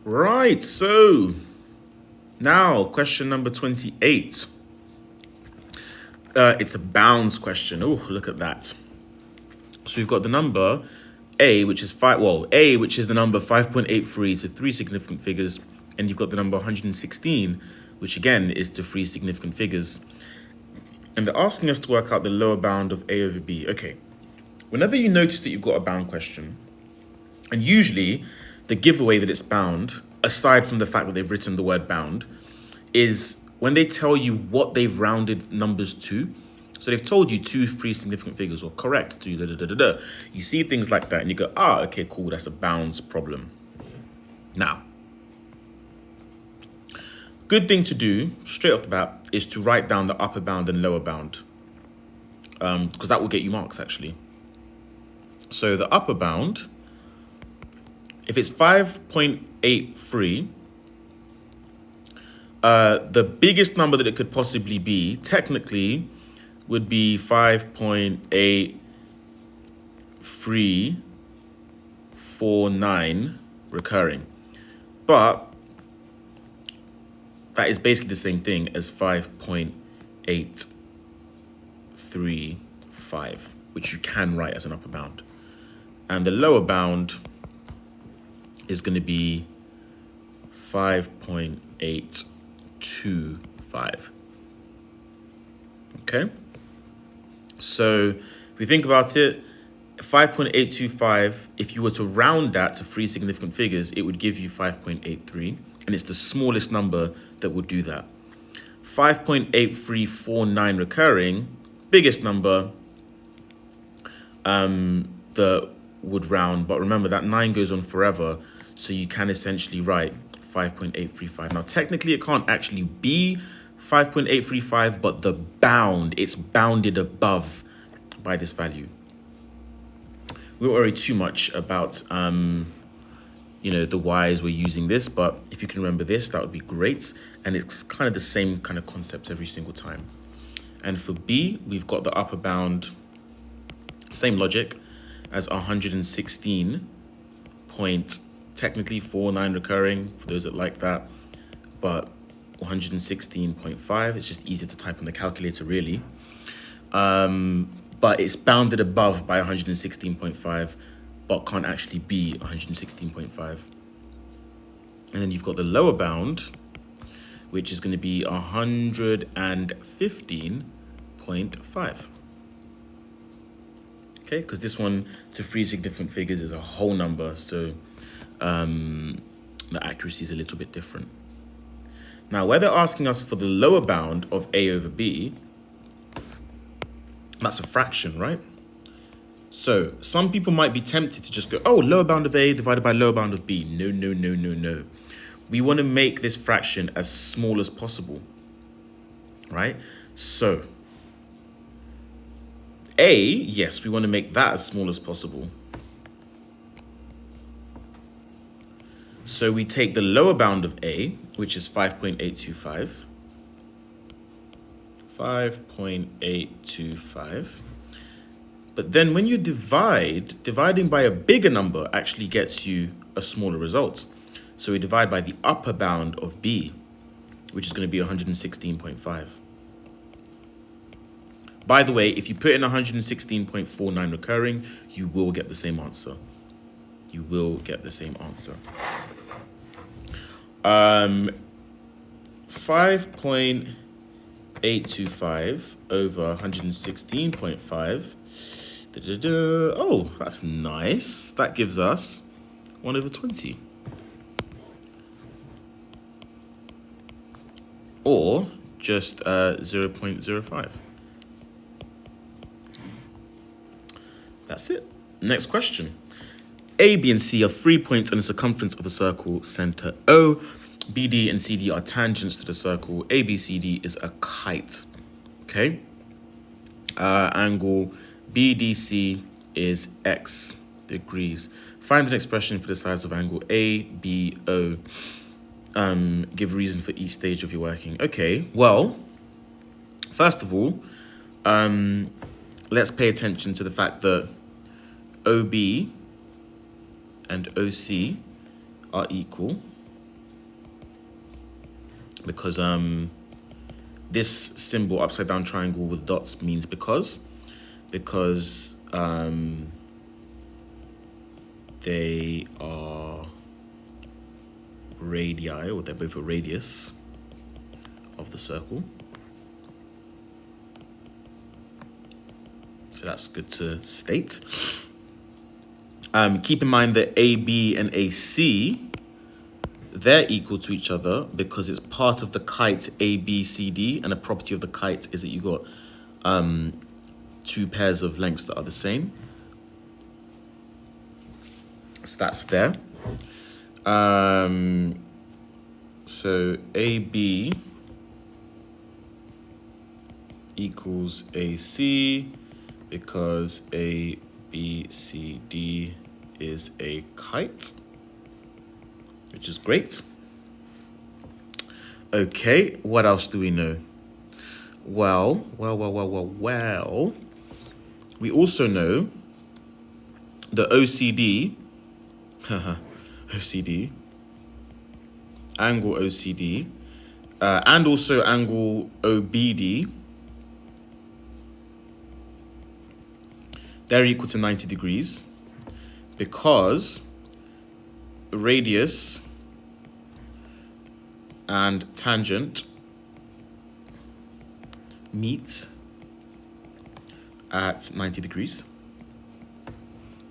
Right, so now question number 28. It's a bounds question. Oh, look at that. So we've got the number A, which is A, which is the number 5.83 to three significant figures, and you've got the number 116, which again is to three significant figures. And they're asking us to work out the lower bound of A over B. Okay, whenever you notice that you've got a bound question, and usually the giveaway that it's bound, aside from the fact that they've written the word bound, is when they tell you what they've rounded numbers to. So they've told you two three significant figures, or correct to da da da da da. You see things like that and you go, okay, cool, that's a bounds problem. Now, good thing to do straight off the bat is to write down the upper bound and lower bound, because that will get you marks actually. So the upper bound, if it's 5.83, the biggest number that it could possibly be, technically, would be 5.8349 recurring. But that is basically the same thing as 5.835, which you can write as an upper bound. And the lower bound is going to be 5.825. Okay? So if we think about it, 5.825, if you were to round that to three significant figures, it would give you 5.83, and it's the smallest number that would do that. 5.8349 recurring, biggest number that would round, but remember that 9 goes on forever, so you can essentially write 5.835. Now, technically, it can't actually be 5.835, but the bound, it's bounded above by this value. We won't worry too much about, the whys we're using this, but if you can remember this, that would be great. And it's kind of the same kind of concept every single time. And for B, we've got the upper bound, same logic as 116 point, technically 49 recurring, for those that like that, but 116.5, it's just easier to type on the calculator, really. But it's bounded above by 116.5, but can't actually be 116.5. And then you've got the lower bound, which is going to be 115.5. Okay, because this one to three significant figures is a whole number, so the accuracy is a little bit different. Now, where they're asking us for the lower bound of A over B, that's a fraction, right? So some people might be tempted to just go, lower bound of A divided by lower bound of B. No, no, no, no, no. We want to make this fraction as small as possible, right? So A, yes, we want to make that as small as possible. So we take the lower bound of A, which is 5.825. 5.825. But then when you dividing by a bigger number actually gets you a smaller result. So we divide by the upper bound of B, which is going to be 116.5. By the way, if you put in 116.49 recurring, you will get the same answer. You will get the same answer. 5.825 over 116.5. Oh, that's nice. That gives us 1 over 20. Or just 0.05. That's it. Next question. A, B, and C are 3 points on the circumference of a circle center O. B, D, and C, D are tangents to the circle. A, B, C, D is a kite. Okay? Angle BDC is X degrees. Find an expression for the size of angle ABO. Give a reason for each stage of your working. Okay, well, first of all, let's pay attention to the fact that OB and OC are equal. because this symbol, upside down triangle with dots, means because they are radii, or they're both a radius of the circle. So that's good to state. Keep in mind that AB and AC, they're equal to each other because it's part of the kite ABCD, and a property of the kite is that you got two pairs of lengths that are the same. So that's there. So AB equals AC because ABCD is a kite, which is great. Okay, what else do we know? Well. We also know the OCD, angle OCD, and also angle OBD, they're equal to 90 degrees because radius and tangent meet at 90 degrees.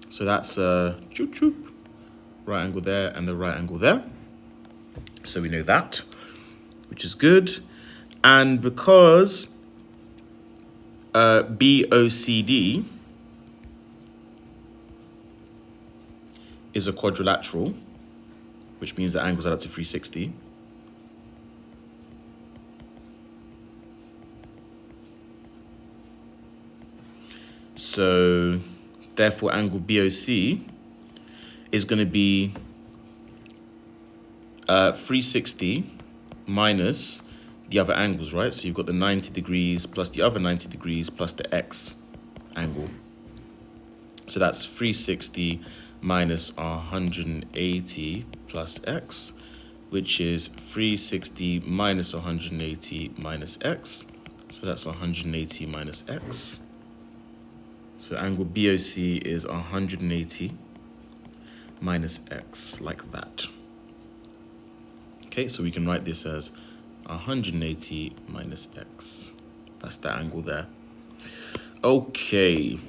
So that's right angle there and the right angle there. So we know that, which is good. And because BOCD is a quadrilateral, which means the angles add up to 360. So therefore angle BOC is going to be 360 minus the other angles, right? So you've got the 90 degrees plus the other 90 degrees plus the X angle. So that's 360 minus 180 plus X, which is 360 minus 180 minus X. So that's 180 minus X. So angle BOC is 180 minus X, like that. Okay, so we can write this as 180 minus X. That's the angle there. Okay.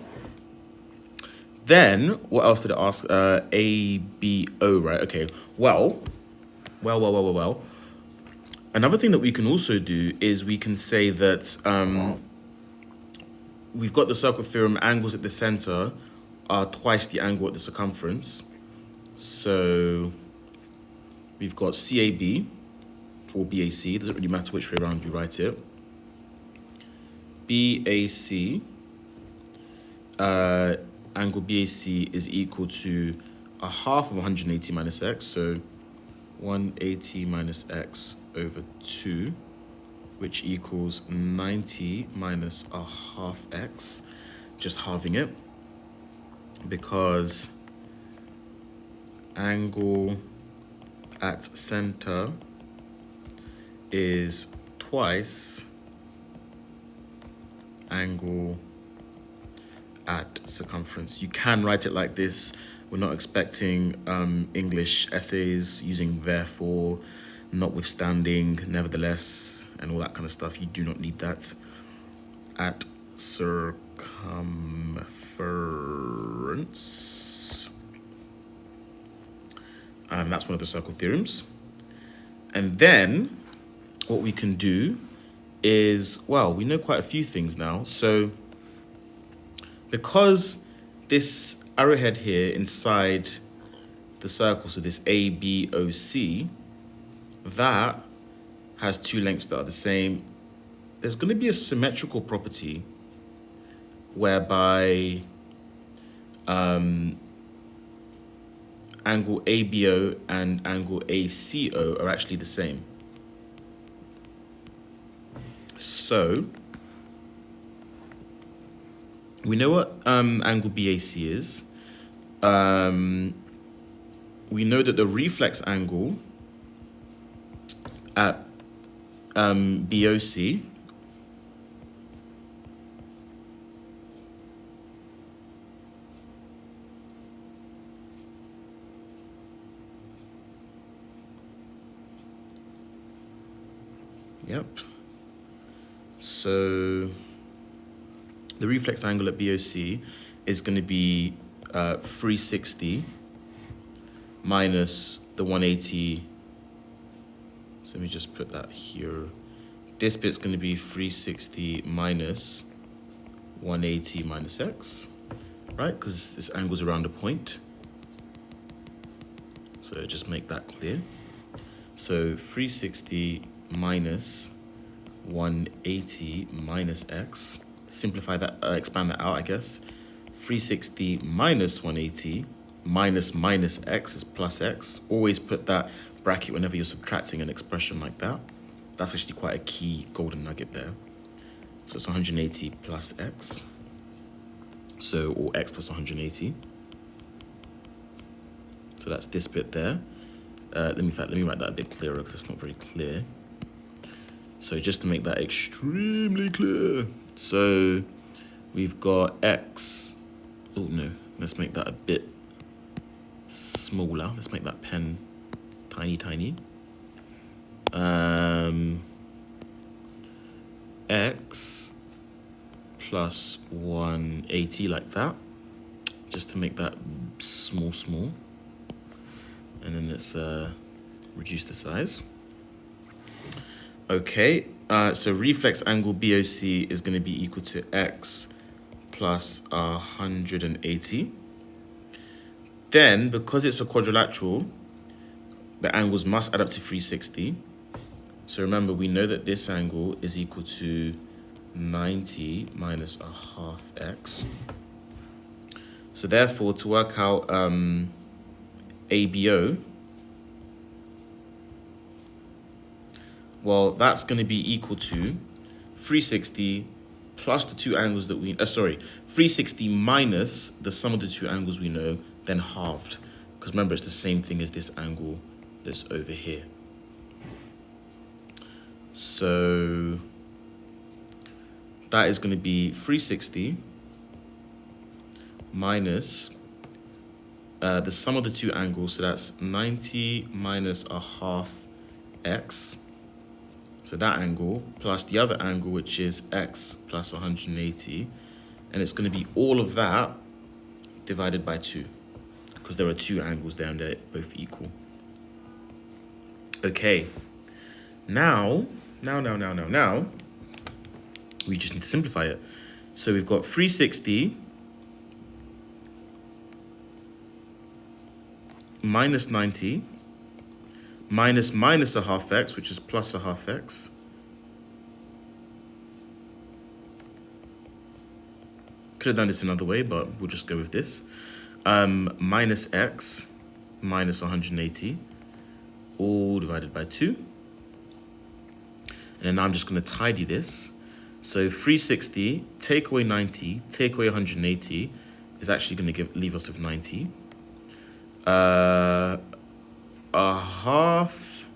Then, what else did it ask? ABO, right? Okay, well. Another thing that we can also do is we can say that we've got the circle theorem, angles at the center are twice the angle at the circumference. So we've got CAB or BAC, it doesn't really matter which way around you write it. BAC, angle BAC is equal to a half of 180 minus X, so 180 minus X over 2, which equals 90 minus a half X, just halving it, because angle at center is twice angle at circumference. You can write it like this. We're not expecting English essays using therefore, notwithstanding, nevertheless, and all that kind of stuff. You do not need that. At circumference. That's one of the circle theorems. And then what we can do is, well, we know quite a few things now. So because this arrowhead here inside the circle, so this ABOC, that has two lengths that are the same, there's going to be a symmetrical property whereby angle ABO and angle ACO are actually the same. So we know what angle BAC is. We know that the reflex angle at BOC. Yep. So the reflex angle at BOC is going to be 360 minus the 180. So let me just put that here. This bit's going to be 360 minus 180 minus x, right? Because this angle's around a point. So just make that clear. So 360 minus 180 minus x. Simplify that, expand that out, I guess. 360 minus 180 minus x is plus x. Always put that bracket whenever you're subtracting an expression like that. That's actually quite a key golden nugget there. So it's 180 plus x. So, or x plus 180. So that's this bit there. Let me write that a bit clearer because it's not very clear. So just to make that extremely clear. So we've got x. Oh no, let's make that a bit smaller. Let's make that pen tiny. X plus 180 like that. Just to make that small. And then let's reduce the size. Okay, so reflex angle BOC is going to be equal to x plus 180. Then, because it's a quadrilateral, the angles must add up to 360. So remember, we know that this angle is equal to 90 minus a half x. So therefore, to work out ABO, well, that's going to be equal to 360 plus the two angles that we, 360 minus the sum of the two angles we know, then halved. Because remember, it's the same thing as this angle that's over here. So that is going to be 360 minus the sum of the two angles. So that's 90 minus a half x. So that angle plus the other angle, which is x plus 180. And it's going to be all of that divided by 2. Because there are two angles there and they're both equal. Okay. Now, we just need to simplify it. So we've got 360 minus 90 minus a half x, which is plus a half x. Could have done this another way, but we'll just go with this. Minus x minus 180, all divided by 2. And then I'm just going to tidy this. So 360, take away 90, take away 180 is actually going to leave us with 90. A half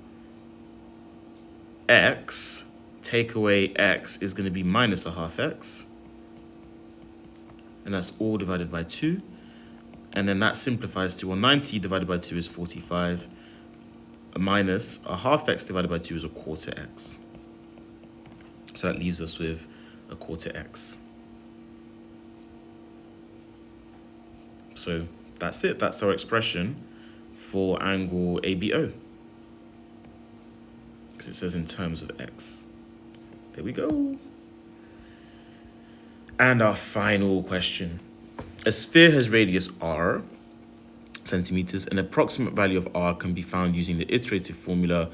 x, take away x is going to be minus a half x. And that's all divided by 2. And then that simplifies to, well, 90 divided by 2 is 45. Minus a half x divided by 2 is a quarter x. So that leaves us with a quarter x. So that's it. That's our expression for angle ABO. Because it says in terms of x. There we go. And our final question. A sphere has radius r centimeters. An approximate value of r can be found using the iterative formula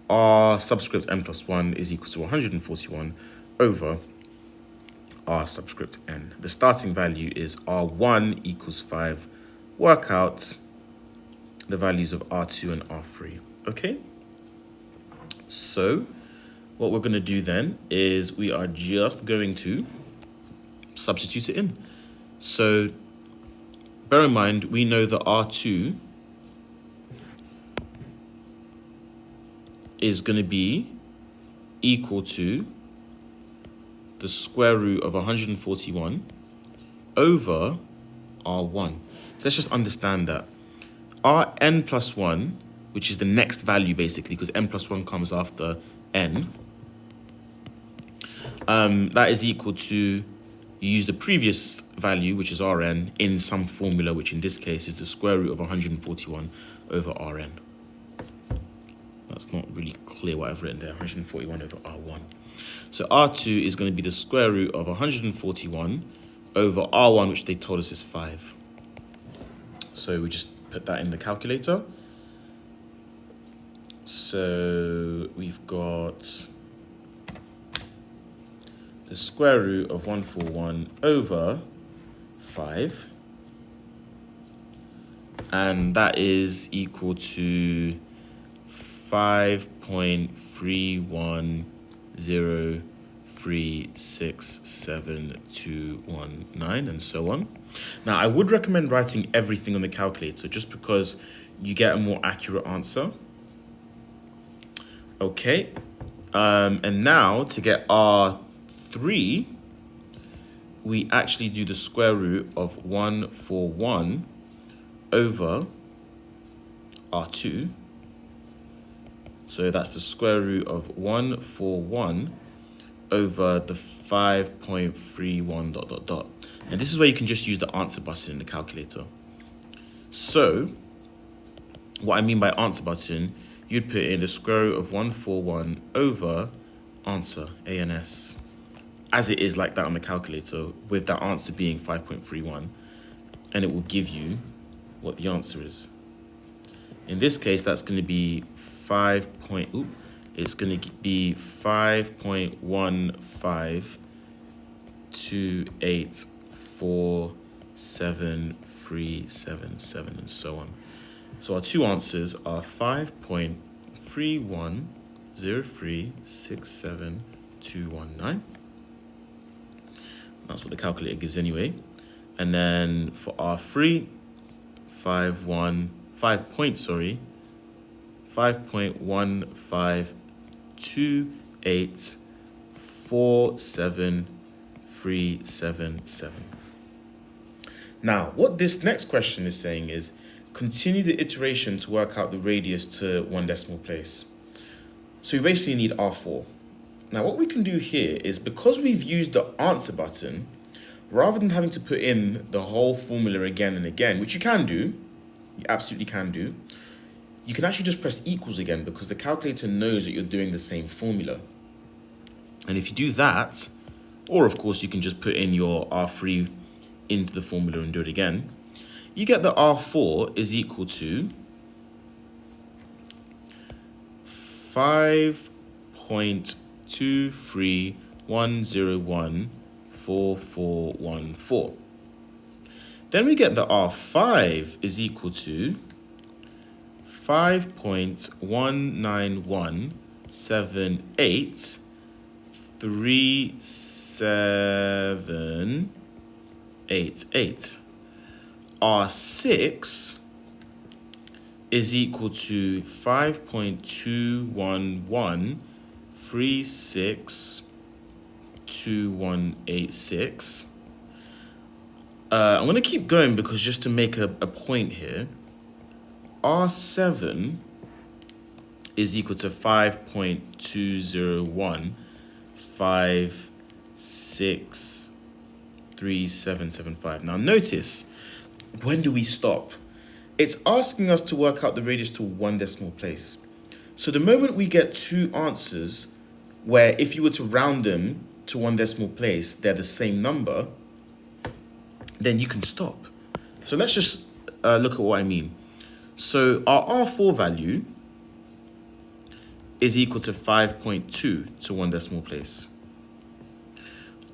r subscript n plus 1 is equal to 141 over r subscript n. The starting value is r1 equals 5. Work out the values of r2 and r3. Okay? So what we're going to do then is we are just going to substitute it in. So bear in mind, we know that R2 is going to be equal to the square root of 141 over R1. So let's just understand that. Rn plus 1, which is the next value basically, because n plus 1 comes after n, that is equal to, you use the previous value, which is Rn, in some formula, which in this case is the square root of 141 over Rn. That's not really clear what I've written there, 141 over R1. So R2 is going to be the square root of 141 over R1, which they told us is 5. So we just put that in the calculator. So we've got the square root of 141 over 5. And that is equal to 5.310367219 and so on. Now, I would recommend writing everything on the calculator just because you get a more accurate answer. Okay, and now to get R3, we actually do the square root of 141 over R2. So that's the square root of 141 over the 5.31 ... And this is where you can just use the answer button in the calculator. So what I mean by answer button, you'd put in the square root of 141 over answer, ANS, as it is like that on the calculator, with that answer being 5.31, and it will give you what the answer is. In this case, that's going to be 5.15284737 and so on. So our two answers are 5.310367219. That's what the calculator gives anyway. And then for R3, 5.15284737. Now, what this next question is saying is, continue the iteration to work out the radius to 1 decimal place. So we basically need R4. Now, what we can do here is, because we've used the answer button, rather than having to put in the whole formula again and again, which you can do, you absolutely can do, you can actually just press equals again, because the calculator knows that you're doing the same formula. And if you do that, or of course you can just put in your R3 into the formula and do it again, you get that R4 is equal to 5.231014414. Then we get that R5 is equal to 5.191783788. R6 is equal to 5.21362186. I'm going to keep going because just to make a point here, R7 is equal to 5.201563775. Now notice, when do we stop? It's asking us to work out the radius to 1 decimal place. So the moment we get two answers where if you were to round them to 1 decimal place, they're the same number, then you can stop. So let's just look at what I mean. So our R4 value is equal to 5.2 to 1 decimal place.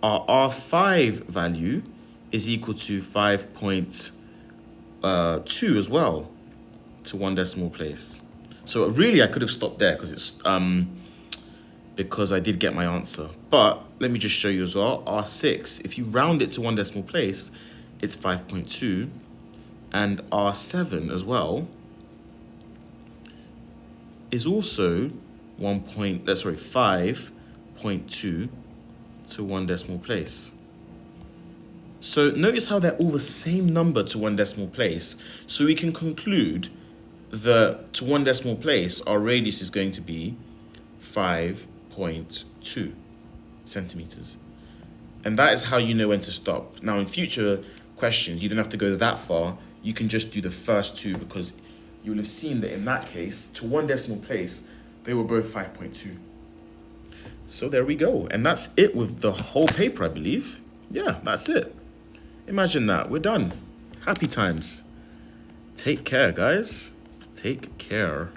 Our R5 value is equal to 5.2 as well to 1 decimal place. So really I could have stopped there because I did get my answer. But let me just show you as well. R6, if you round it to 1 decimal place, it's 5.2. And R7 as well is also 5 5.2 to 1 decimal place. So notice how they're all the same number to 1 decimal place. So we can conclude that to 1 decimal place, our radius is going to be 5.2 centimeters. And that is how you know when to stop. Now in future questions, you don't have to go that far. You can just do the first two, because you will have seen that in that case, to 1 decimal place, they were both 5.2. So there we go. And that's it with the whole paper, I believe. Yeah, that's it. Imagine that. We're done. Happy times. Take care, guys. Take care.